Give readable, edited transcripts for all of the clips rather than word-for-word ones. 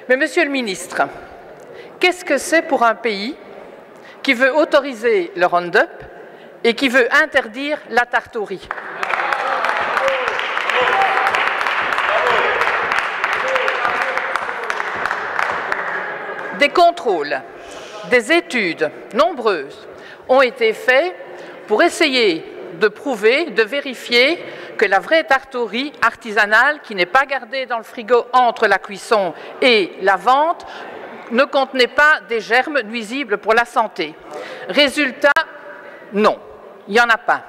Mais Monsieur le ministre, qu'est-ce que c'est pour un pays qui veut autoriser le Roundup et qui veut interdire la tarte au riz? Des contrôles, des études nombreuses ont été faits pour essayer de prouver, de vérifier que la vraie tarte au riz artisanale, qui n'est pas gardée dans le frigo entre la cuisson et la vente, ne contenait pas des germes nuisibles pour la santé. Résultat, non, il n'y en a pas.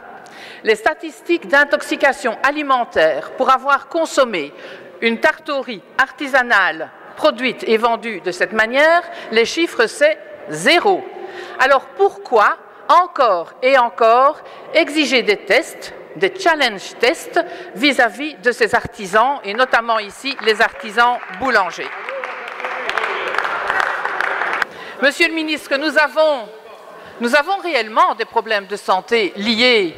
Les statistiques d'intoxication alimentaire pour avoir consommé une tarte au riz artisanale produite et vendue de cette manière, les chiffres c'est 0. Alors pourquoi encore et encore exiger des tests, des challenge tests vis-à-vis de ces artisans et notamment ici les artisans boulangers? Monsieur le ministre, nous avons réellement des problèmes de santé liés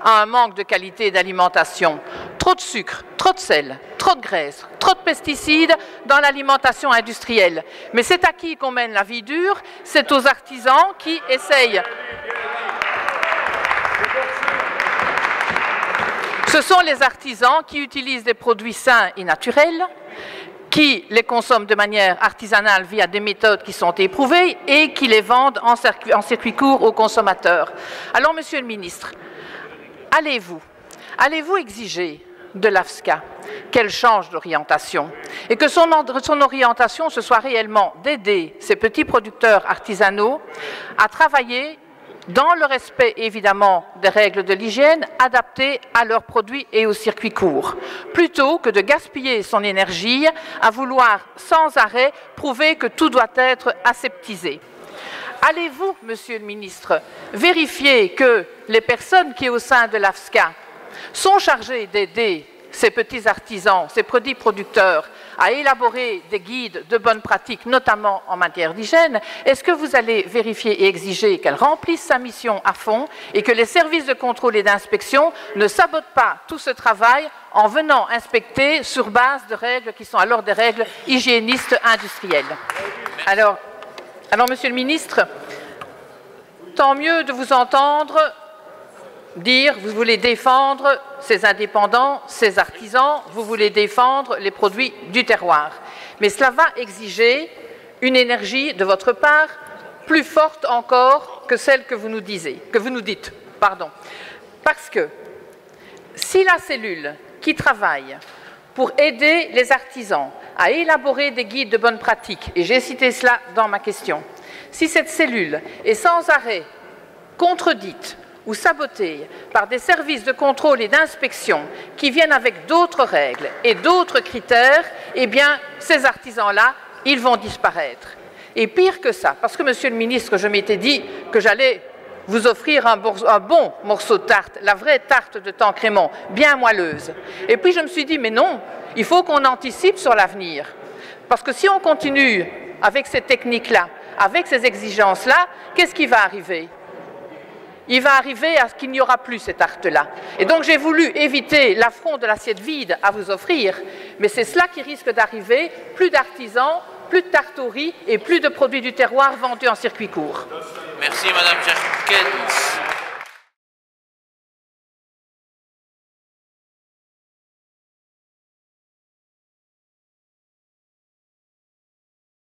à un manque de qualité d'alimentation. Trop de sucre, trop de sel, trop de graisse, trop de pesticides dans l'alimentation industrielle. Mais c'est à qui qu'on mène la vie dure? C'est aux artisans qui essayent. Ce sont les artisans qui utilisent des produits sains et naturels, qui les consomment de manière artisanale via des méthodes qui sont éprouvées et qui les vendent en circuit court aux consommateurs. Alors, Monsieur le ministre, allez-vous exiger de l'AFSCA qu'elle change d'orientation et que son orientation, ce soit réellement d'aider ces petits producteurs artisanaux à travailler dans le respect, évidemment, des règles de l'hygiène adaptées à leurs produits et au circuit court, plutôt que de gaspiller son énergie à vouloir sans arrêt prouver que tout doit être aseptisé. Allez-vous, Monsieur le ministre, vérifier que les personnes qui, au sein de l'AFSCA, sont chargées d'aider ces petits artisans, ces petits producteurs, à élaborer des guides de bonnes pratiques, notamment en matière d'hygiène, est-ce que vous allez vérifier et exiger qu'elle remplisse sa mission à fond et que les services de contrôle et d'inspection ne sabotent pas tout ce travail en venant inspecter sur base de règles qui sont alors des règles hygiénistes industrielles? Alors, Monsieur le ministre, tant mieux de vous entendre dire, vous voulez défendre ces indépendants, ces artisans, vous voulez défendre les produits du terroir. Mais cela va exiger une énergie de votre part plus forte encore que celle que vous nous dites. Parce que si la cellule qui travaille pour aider les artisans à élaborer des guides de bonnes pratiques, et j'ai cité cela dans ma question, si cette cellule est sans arrêt contredite ou sabotée par des services de contrôle et d'inspection qui viennent avec d'autres règles et d'autres critères, eh bien, ces artisans-là, ils vont disparaître. Et pire que ça, parce que, Monsieur le ministre, je m'étais dit que j'allais vous offrir un bon morceau de tarte, la vraie tarte de Tancrémont, bien moelleuse. Et puis je me suis dit, mais non, il faut qu'on anticipe sur l'avenir. Parce que si on continue avec ces techniques-là, avec ces exigences-là, qu'est-ce qui va arriver? Il va arriver à ce qu'il n'y aura plus cette tarte-là. Et donc j'ai voulu éviter l'affront de l'assiette vide à vous offrir, mais c'est cela qui risque d'arriver, plus d'artisans, plus de tarte au riz et plus de produits du terroir vendus en circuit court. Merci Madame Jerkens.